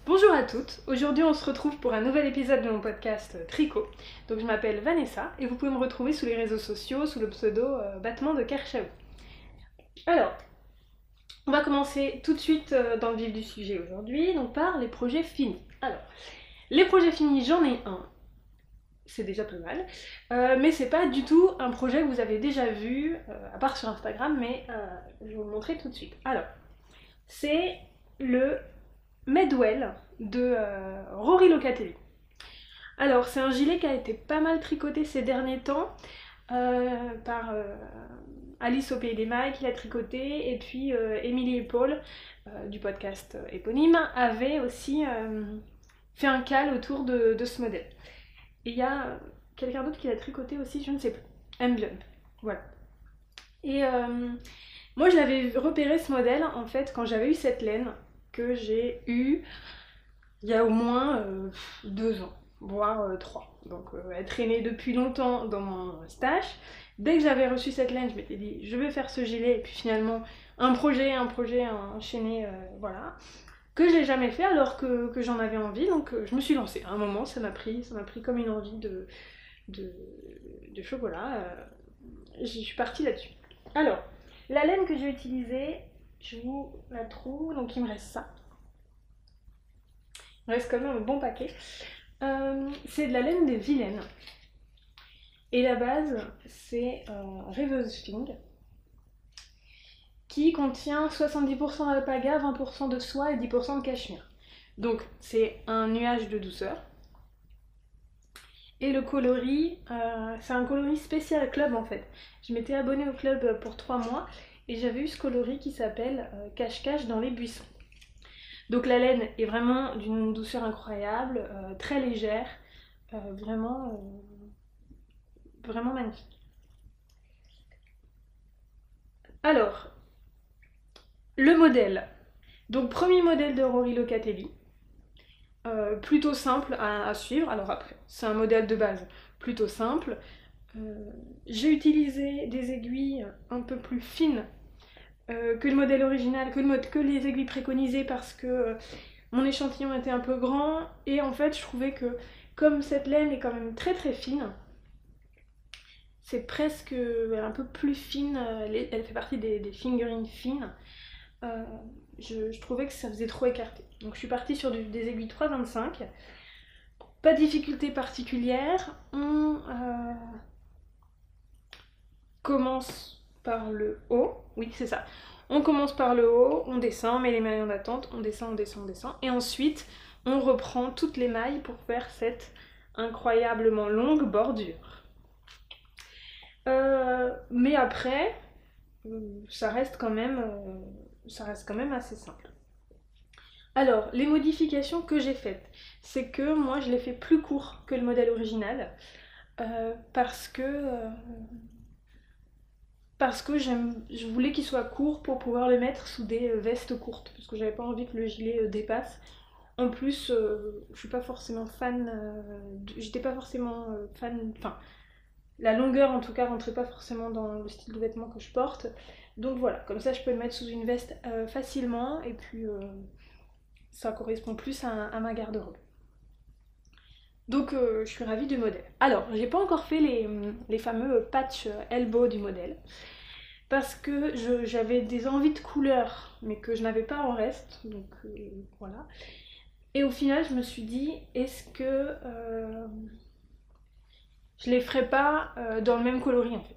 Bonjour à toutes, aujourd'hui on se retrouve pour un nouvel épisode de mon podcast Tricot. Donc je m'appelle Vanessa et vous pouvez me retrouver sous les réseaux sociaux sous le pseudo Battement de Kershao. Alors, on va commencer tout de suite dans le vif du sujet aujourd'hui, donc par les projets finis. Alors, les projets finis, j'en ai un, c'est déjà pas mal, mais c'est pas du tout un projet que vous avez déjà vu, à part sur Instagram, mais je vais vous le montrer tout de suite. Alors, c'est le Medwell de Rory Locatelli. Alors, c'est un gilet qui a été pas mal tricoté ces derniers temps par Alice au Pays des Mailles qui l'a tricoté, et puis Émilie et Paul du podcast éponyme avaient aussi fait un cal autour de ce modèle. Et il y a quelqu'un d'autre qui l'a tricoté aussi, je ne sais plus, Emblem, voilà. Et moi je l'avais repéré ce modèle en fait quand j'avais eu cette laine que j'ai eue il y a au moins 2 ans, voire 3. Donc elle traînait depuis longtemps dans mon stash. Dès que j'avais reçu cette laine, je m'étais dit je vais faire ce gilet, et puis finalement un projet enchaîné, voilà, que j'ai jamais fait alors que j'en avais envie, donc je me suis lancée. À un moment ça m'a pris comme une envie de chocolat, je suis partie là-dessus. Alors, la laine que j'ai utilisée, je vous la trouve, donc il me reste ça. Il me reste quand même un bon paquet. C'est de la laine des Vilaines. Et la base, c'est Rêveuse Fing, qui contient 70% d'alpaga, 20% de soie et 10% de cachemire. Donc c'est un nuage de douceur. Et le coloris, c'est un coloris spécial club en fait. Je m'étais abonnée au club pour 3 mois et j'avais eu ce coloris qui s'appelle Cache-Cache dans les buissons. Donc la laine est vraiment d'une douceur incroyable, très légère, vraiment magnifique. Alors, le modèle. Donc premier modèle de Rory Locatelli. Plutôt simple à suivre. Alors après, c'est un modèle de base plutôt simple. J'ai utilisé des aiguilles un peu plus fines que le modèle original, que les aiguilles préconisées, parce que mon échantillon était un peu grand, et en fait je trouvais que comme cette laine est quand même très très fine, c'est presque un peu plus fine, elle fait partie des figurines fines, je trouvais que ça faisait trop écarté. Donc je suis partie sur des aiguilles 3,25. Pas de difficulté particulière. On commence par le haut. Oui, c'est ça. On commence par le haut, on descend, on met les mailles en attente, on descend, on descend, on descend. Et ensuite, on reprend toutes les mailles pour faire cette incroyablement longue bordure. Mais après, ça reste quand même assez simple. Alors, les modifications que j'ai faites, c'est que moi je l'ai fait plus court que le modèle original, parce que je voulais qu'il soit court pour pouvoir le mettre sous des vestes courtes, parce que j'avais pas envie que le gilet dépasse. En plus, je suis pas forcément fan, j'étais pas forcément fan, enfin, la longueur en tout cas rentrait pas forcément dans le style de vêtements que je porte. Donc voilà, comme ça je peux le mettre sous une veste facilement, et puis ça correspond plus à ma garde-robe. Donc je suis ravie du modèle. Alors, j'ai pas encore fait les fameux patch elbow du modèle, parce que j'avais des envies de couleurs, mais que je n'avais pas en reste, donc voilà. Et au final, je me suis dit, est-ce que je les ferais pas dans le même coloris en fait.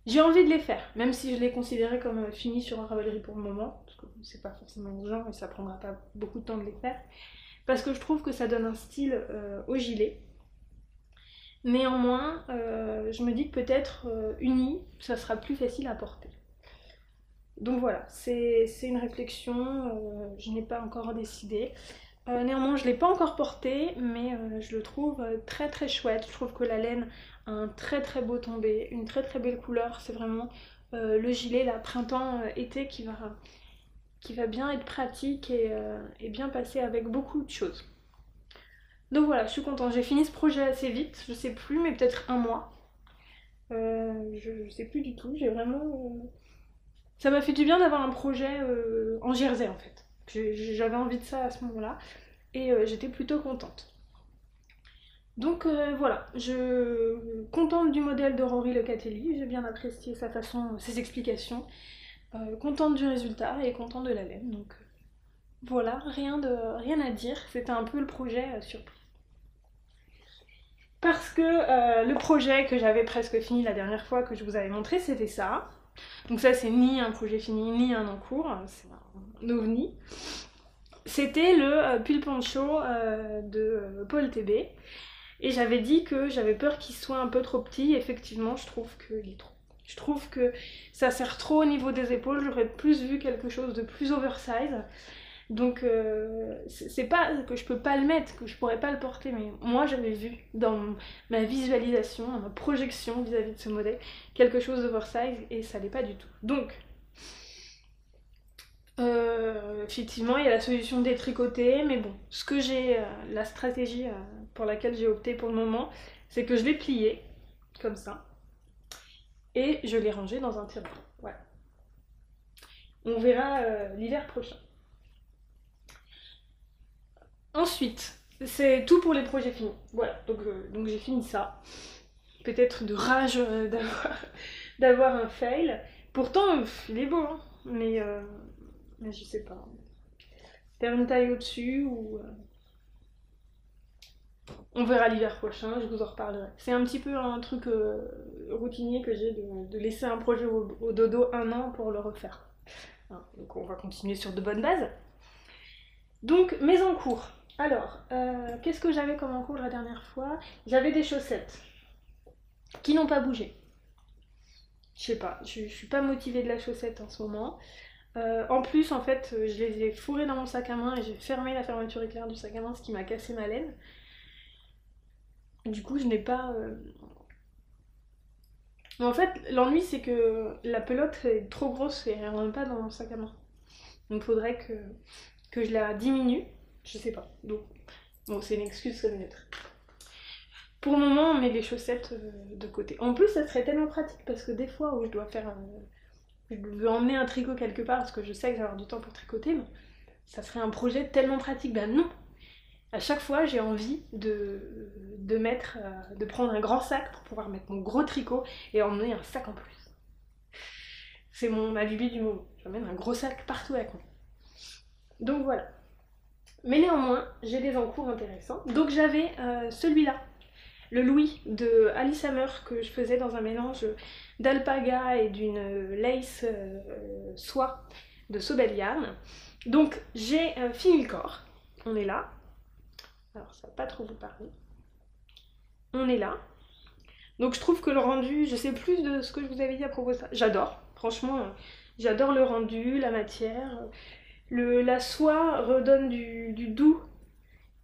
J'ai envie de les faire, même si je les considérais comme finis sur un Ravelry pour le moment, parce que c'est pas forcément urgent et ça prendra pas beaucoup de temps de les faire, parce que je trouve que ça donne un style au gilet. Néanmoins, je me dis que peut-être unis, ça sera plus facile à porter. Donc voilà, c'est une réflexion, je n'ai pas encore décidé. Néanmoins, je ne l'ai pas encore porté, mais je le trouve très très chouette. Je trouve que la laine a un très très beau tombé, une très très belle couleur. C'est vraiment le gilet là, printemps-été qui va bien être pratique et bien passer avec beaucoup de choses. Donc voilà, je suis contente. J'ai fini ce projet assez vite, je sais plus, mais peut-être un mois. Je sais plus du tout, j'ai vraiment... Ça m'a fait du bien d'avoir un projet en jersey en fait. J'avais envie de ça à ce moment-là et j'étais plutôt contente. Donc voilà, je contente du modèle de Rory Locatelli, j'ai bien apprécié sa façon, ses explications, contente du résultat et contente de la laine. Donc voilà, rien à dire, c'était un peu le projet surprise. Parce que le projet que j'avais presque fini la dernière fois que je vous avais montré, c'était ça. Donc ça, c'est ni un projet fini, ni un en cours, c'est un ovni. C'était le pull poncho de Paul TB. Et j'avais dit que j'avais peur qu'il soit un peu trop petit. Effectivement, je trouve qu'il est trop. Je trouve que ça serre trop au niveau des épaules. J'aurais plus vu quelque chose de plus oversize. Donc c'est pas que je peux pas le mettre, que je pourrais pas le porter, mais moi j'avais vu dans ma visualisation, dans ma projection vis-à-vis de ce modèle, quelque chose d'oversize et ça l'est pas du tout. Donc effectivement il y a la solution des tricotés, mais bon, ce que j'ai, la stratégie pour laquelle j'ai opté pour le moment, c'est que je l'ai plié comme ça et je l'ai rangé dans un tiroir. Voilà. On verra l'hiver prochain. Ensuite, c'est tout pour les projets finis. Voilà, donc j'ai fini ça. Peut-être de rage d'avoir un fail. Pourtant, il est beau, hein, mais je sais pas. Faire une taille au-dessus ou... On verra l'hiver prochain, je vous en reparlerai. C'est un petit peu un truc routinier que j'ai de laisser un projet au dodo 1 an pour le refaire. Hein, donc on va continuer sur de bonnes bases. Donc, mes encours. Alors, qu'est-ce que j'avais comme encours la dernière fois? J'avais des chaussettes qui n'ont pas bougé. Je sais pas, je suis pas motivée de la chaussette en ce moment. En plus, en fait, je les ai fourrées dans mon sac à main et j'ai fermé la fermeture éclair du sac à main, ce qui m'a cassé ma laine. Du coup, je n'ai pas... En fait, l'ennui, c'est que la pelote est trop grosse et elle rentre pas dans mon sac à main. Donc, il faudrait que je la diminue. Je sais pas. Donc, bon, c'est une excuse ça doit être. Pour le moment, on met les chaussettes de côté. En plus, ça serait tellement pratique parce que des fois où je dois faire je veux emmener un tricot quelque part parce que je sais que j'ai avoir du temps pour tricoter, mais ça serait un projet tellement pratique. Ben non! À chaque fois, j'ai envie de prendre un grand sac pour pouvoir mettre mon gros tricot et emmener un sac en plus. C'est ma lubie du moment. J'emmène un gros sac partout avec moi. Donc voilà. Mais néanmoins, j'ai des encours intéressants. Donc j'avais celui-là, le Louis de Alice Hammer que je faisais dans un mélange d'alpaga et d'une lace soie de Sobel Yarn. Donc j'ai fini le corps. On est là. Alors ça va pas trop vous parler. On est là. Donc je trouve que le rendu, je sais plus de ce que je vous avais dit à propos de ça. J'adore. Franchement, j'adore le rendu, la matière. La soie redonne du doux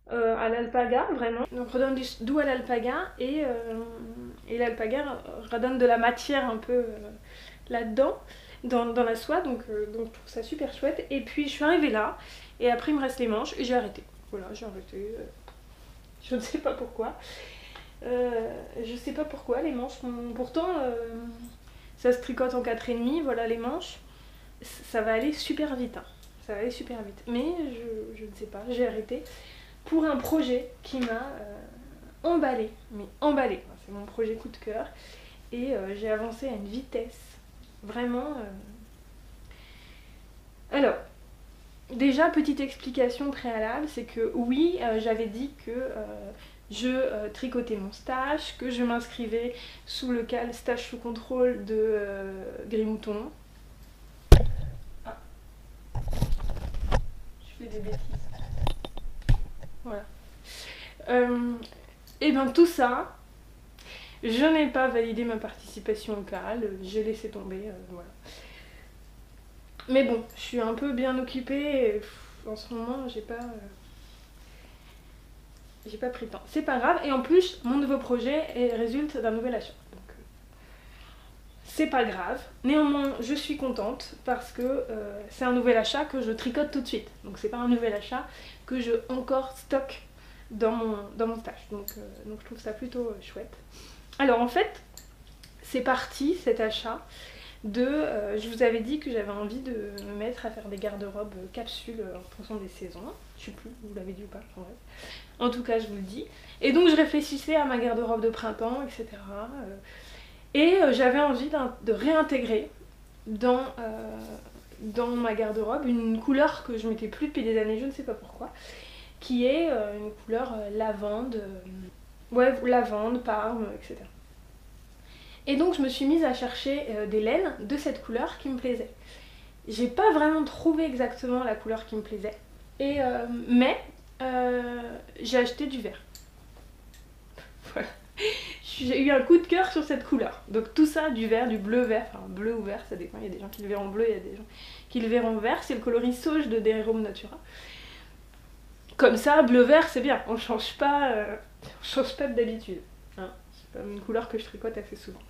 à l'alpaga, vraiment. Donc redonne du doux à l'alpaga et l'alpaga redonne de la matière un peu là-dedans, dans la soie. Donc je trouve ça super chouette. Et puis je suis arrivée là et après il me reste les manches et j'ai arrêté. Voilà, j'ai arrêté. Je ne sais pas pourquoi. Je sais pas pourquoi les manches. Pourtant, ça se tricote en 4,5. Voilà les manches. Ça va aller super vite. Hein. Ça va aller super vite. Mais je ne sais pas, j'ai arrêté pour un projet qui m'a emballée. Mais emballée. C'est mon projet coup de cœur. Et j'ai avancé à une vitesse. Vraiment. Alors, déjà, petite explication préalable, c'est que oui, j'avais dit que je tricotais mon stage, que je m'inscrivais sous le CAL stage sous contrôle de Grimouton. Ah. Je fais des bêtises. Voilà. Et bien tout ça, je n'ai pas validé ma participation au CAL, j'ai laissé tomber, voilà. Mais bon, je suis un peu bien occupée et en ce moment, j'ai pas pris le temps. C'est pas grave, et en plus, mon nouveau projet résulte d'un nouvel achat. Donc, c'est pas grave. Néanmoins, je suis contente parce que c'est un nouvel achat que je tricote tout de suite. Donc, c'est pas un nouvel achat que je encore stocke dans mon stage. Donc, je trouve ça plutôt chouette. Alors, en fait, c'est parti cet achat je vous avais dit que j'avais envie de me mettre à faire des garde-robes capsules en fonction des saisons. Je sais plus, vous l'avez dit ou pas, en vrai. En tout cas, je vous le dis. Et donc je réfléchissais à ma garde-robe de printemps, etc. J'avais envie de réintégrer dans ma garde-robe une couleur que je mettais plus depuis des années, je ne sais pas pourquoi, qui est une couleur lavande, ouais, lavande, parme, etc. Et donc je me suis mise à chercher des laines de cette couleur qui me plaisait. J'ai pas vraiment trouvé exactement la couleur qui me plaisait, mais j'ai acheté du vert. Voilà. J'ai eu un coup de cœur sur cette couleur. Donc tout ça, du vert, du bleu-vert, enfin bleu ou vert, ça dépend. Il y a des gens qui le verront bleu, il y a des gens qui le verront vert. C'est le coloris Sauge de Home Natura. Comme ça, bleu-vert, c'est bien. On change pas de d'habitude. Hein, c'est pas une couleur que je tricote assez souvent.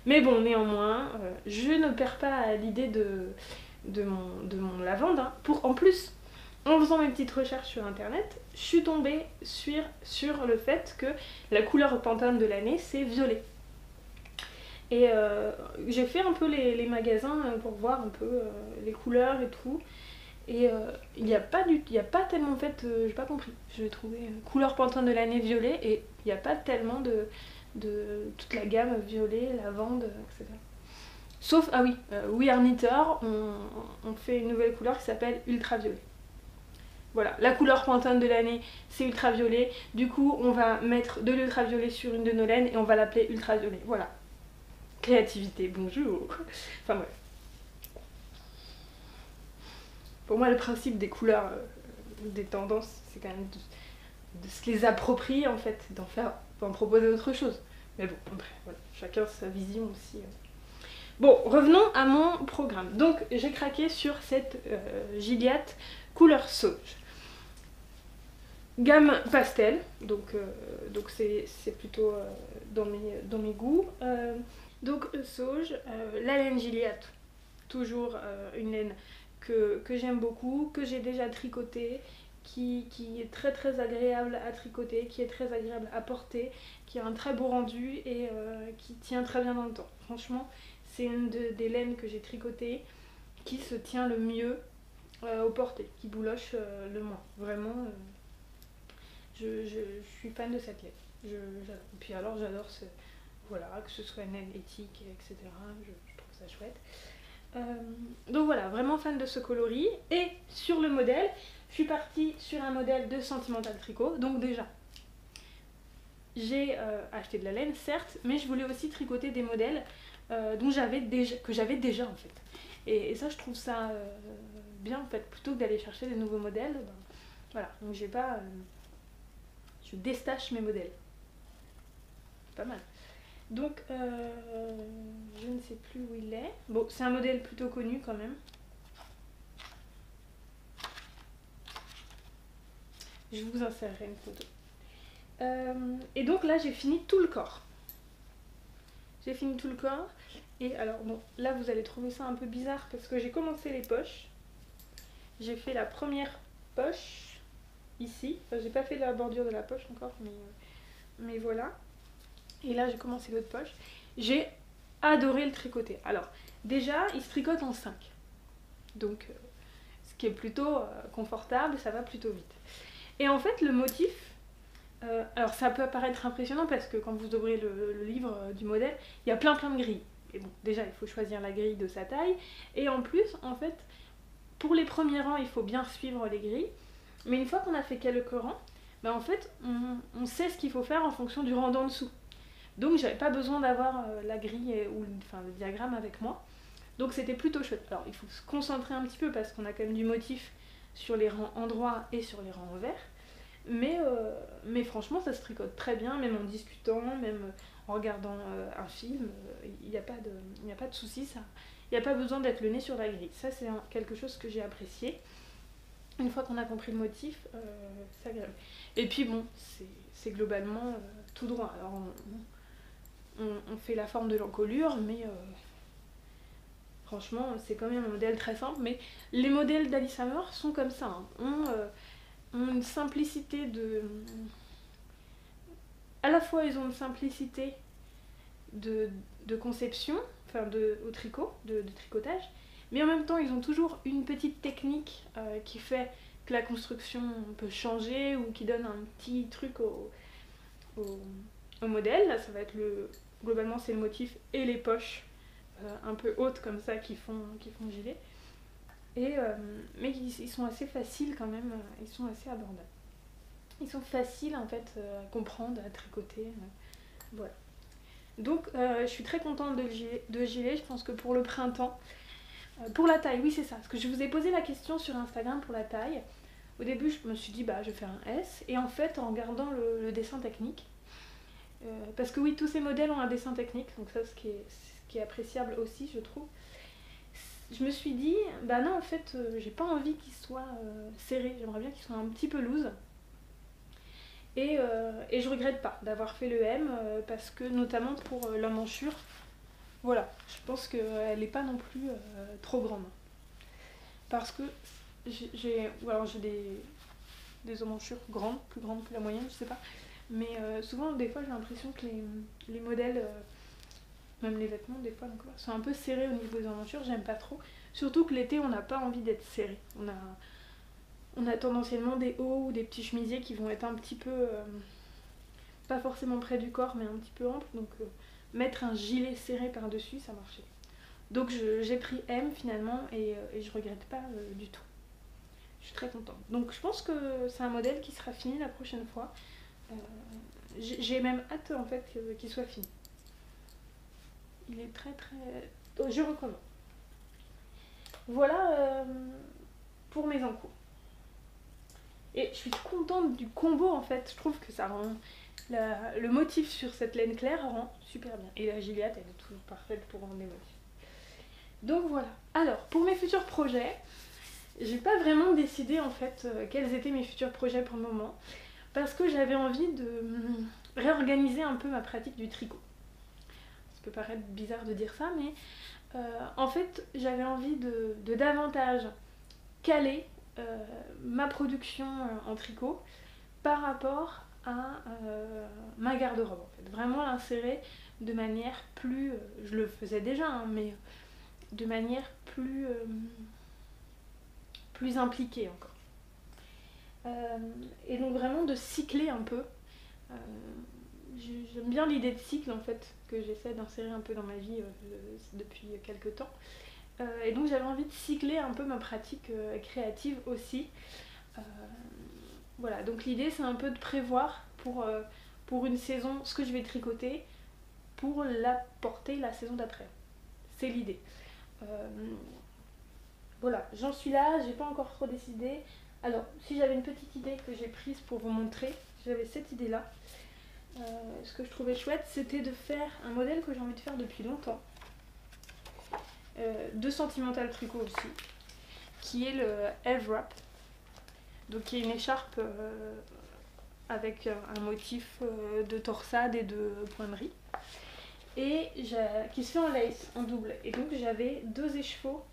Mais bon, néanmoins, je ne perds pas l'idée de mon lavande. Hein. En plus, en faisant mes petites recherches sur internet, je suis tombée sur le fait que la couleur Pantone de l'année, c'est violet. Et j'ai fait un peu les magasins pour voir un peu les couleurs et tout. Et il n'y a pas tellement, en fait, j'ai pas compris. J'ai trouvé couleur Pantone de l'année violet et il n'y a pas tellement de toute la gamme violet, lavande, etc. Sauf, ah oui, We Are Knitter, on fait une nouvelle couleur qui s'appelle ultraviolet. Voilà, la couleur Pantone de l'année, c'est ultraviolet. Du coup, on va mettre de l'ultraviolet sur une de nos laines et on va l'appeler ultraviolet. Voilà. Créativité, bonjour. Enfin bref. Pour moi, le principe des couleurs, des tendances, c'est quand même de se les approprier en fait, d'en proposer autre chose. Mais bon, après, voilà, chacun sa vision aussi. Bon, revenons à mon programme. Donc, j'ai craqué sur cette Gilliatt couleur sauge. Gamme pastel, donc c'est plutôt dans mes goûts. Donc sauge, la laine Gilliatt, toujours une laine que j'aime beaucoup, que j'ai déjà tricotée, qui est très très agréable à tricoter, qui est très agréable à porter, qui a un très beau rendu et qui tient très bien dans le temps. Franchement, c'est une des laines que j'ai tricotées qui se tient le mieux au porté, qui bouloche le moins. Vraiment, je suis fan de cette laine. Et puis alors j'adore voilà, que ce soit une laine éthique, etc. Je trouve ça chouette. Donc voilà, vraiment fan de ce coloris. Et sur le modèle, je suis partie sur un modèle de Sentimental Tricot. Donc déjà, j'ai acheté de la laine, certes, mais je voulais aussi tricoter des modèles que j'avais déjà en fait. Et ça, je trouve ça bien en fait, plutôt que d'aller chercher des nouveaux modèles. Ben, voilà, donc j'ai pas... je déstache mes modèles. Pas mal. Donc, je ne sais plus où il est. Bon, c'est un modèle plutôt connu quand même. Je vous insérerai une photo. Et donc là, j'ai fini tout le corps. J'ai fini tout le corps. Et alors, bon, là, vous allez trouver ça un peu bizarre parce que j'ai commencé les poches. J'ai fait la première poche ici. Enfin, j'ai pas fait la bordure de la poche encore, mais voilà. Et là, j'ai commencé l'autre poche. J'ai adoré le tricoter. Alors, déjà, il se tricote en 5. Donc, ce qui est plutôt confortable, ça va plutôt vite. Et en fait, le motif, alors ça peut paraître impressionnant parce que quand vous ouvrez le livre du modèle, il y a plein de grilles. Et bon, déjà, il faut choisir la grille de sa taille. Et en plus, en fait, pour les premiers rangs, il faut bien suivre les grilles. Mais une fois qu'on a fait quelques rangs, ben en fait, on sait ce qu'il faut faire en fonction du rang d'en dessous. Donc j'avais pas besoin d'avoir la grille ou le diagramme avec moi. Donc c'était plutôt chouette. Alors il faut se concentrer un petit peu parce qu'on a quand même du motif sur les rangs endroits et sur les rangs envers. Mais franchement ça se tricote très bien, même en discutant, même en regardant un film. Il n'y a pas de souci, ça. Il n'y a pas besoin d'être le nez sur la grille. Ça c'est quelque chose que j'ai apprécié. Une fois qu'on a compris le motif, c'est agréable. Et puis bon, c'est globalement tout droit. Alors on fait la forme de l'encolure, mais franchement c'est quand même un modèle très simple. Mais les modèles d'Alice Hammer sont comme ça, hein. Ont une simplicité à la fois ils ont une simplicité de conception, au tricot, de tricotage, mais en même temps ils ont toujours une petite technique qui fait que la construction peut changer ou qui donne un petit truc au modèle. Là ça va être globalement c'est le motif et les poches un peu hautes comme ça qui font gilet. Mais ils sont assez faciles quand même, ils sont assez abordables. Ils sont faciles en fait à comprendre, à tricoter, voilà. Donc je suis très contente de gilet, je pense que pour le printemps, pour la taille, oui c'est ça, parce que je vous ai posé la question sur Instagram pour la taille. Au début je me suis dit bah je vais faire un S, et en fait en regardant le dessin technique, parce que oui tous ces modèles ont un dessin technique, donc ça ce qui est appréciable aussi je trouve, je me suis dit bah non en fait j'ai pas envie qu'il soit serré, j'aimerais bien qu'il soit un petit peu loose. Et je regrette pas d'avoir fait le M parce que notamment pour la manchure, voilà, je pense qu'elle n'est pas non plus trop grande. Parce que j'ai des emmanchures grandes, plus grandes que la moyenne, je sais pas. Mais souvent, des fois, j'ai l'impression que les modèles, même les vêtements, des fois, donc, sont un peu serrés au niveau des emmanchures, j'aime pas trop. Surtout que l'été, on n'a pas envie d'être serré. On a tendanciellement des hauts ou des petits chemisiers qui vont être un petit peu, pas forcément près du corps, mais un petit peu ample. Donc mettre un gilet serré par-dessus, ça marchait. Donc j'ai pris M finalement et je regrette pas du tout. Je suis très contente. Donc je pense que c'est un modèle qui sera fini la prochaine fois. J'ai même hâte en fait qu'il soit fini. Il est très très... Oh, je recommande. Voilà pour mes encours. Et je suis contente du combo en fait, je trouve que ça rend le motif sur cette laine claire rend super bien. Et la giliate elle est toujours parfaite pour rendre les motifs. Donc voilà. Alors pour mes futurs projets, j'ai pas vraiment décidé en fait quels étaient mes futurs projets pour le moment, parce que j'avais envie de réorganiser un peu ma pratique du tricot. Ça peut paraître bizarre de dire ça, mais en fait j'avais envie de davantage caler ma production en tricot par rapport à ma garde-robe en fait. Vraiment l'insérer de manière plus... je le faisais déjà, hein, mais de manière plus impliquée encore. Et donc vraiment de cycler un peu. J'aime bien l'idée de cycle en fait, que j'essaie d'insérer un peu dans ma vie depuis quelques temps. Et donc j'avais envie de cycler un peu ma pratique créative aussi. Voilà, donc l'idée c'est un peu de prévoir pour une saison ce que je vais tricoter pour la porter la saison d'après. C'est l'idée. Voilà, j'en suis là, j'ai pas encore trop décidé. Alors, si j'avais une petite idée que j'ai prise pour vous montrer, j'avais cette idée là. Ce que je trouvais chouette, c'était de faire un modèle que j'ai envie de faire depuis longtemps. De Sentimental Tricot aussi, qui est le Eve Wrap, donc qui est une écharpe avec un motif de torsade et de pointerie, et qui se fait en lace, en double. Et donc j'avais deux écheveaux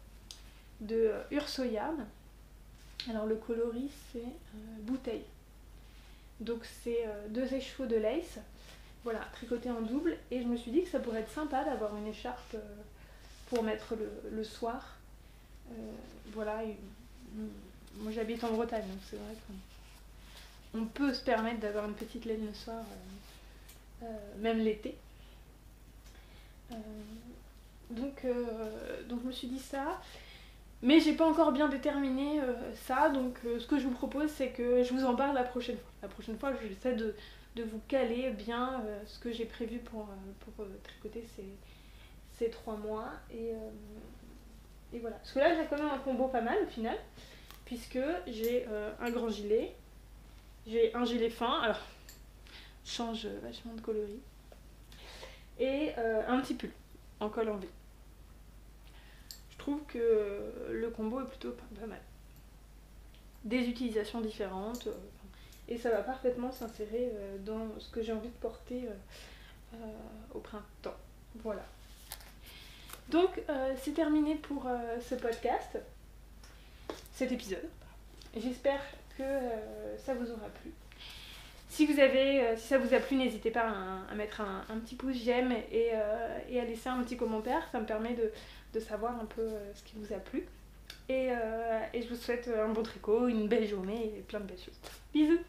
de Urso Yarn. Alors le coloris c'est bouteille, donc c'est deux écheveaux de lace, voilà, tricotés en double, et je me suis dit que ça pourrait être sympa d'avoir une écharpe pour mettre le soir. Voilà, moi j'habite en Bretagne, donc c'est vrai qu'on peut se permettre d'avoir une petite laine le soir, même l'été. Donc je me suis dit ça, mais j'ai pas encore bien déterminé ça, donc ce que je vous propose c'est que je vous en parle la prochaine fois. La prochaine fois j'essaie de vous caler bien ce que j'ai prévu pour tricoter ces 3 mois, et voilà. Parce que là j'ai quand même un combo pas mal au final, puisque j'ai un grand gilet, j'ai un gilet fin, alors je change vachement de coloris, et un petit pull en col en V. Je trouve que le combo est plutôt pas mal. Des utilisations différentes, et ça va parfaitement s'insérer dans ce que j'ai envie de porter au printemps. Voilà. Donc c'est terminé pour ce podcast, cet épisode. J'espère que ça vous aura plu. Si ça vous a plu, n'hésitez pas à mettre un petit pouce j'aime et à laisser un petit commentaire, ça me permet de savoir un peu ce qui vous a plu. Et je vous souhaite un bon tricot, une belle journée et plein de belles choses. Bisous!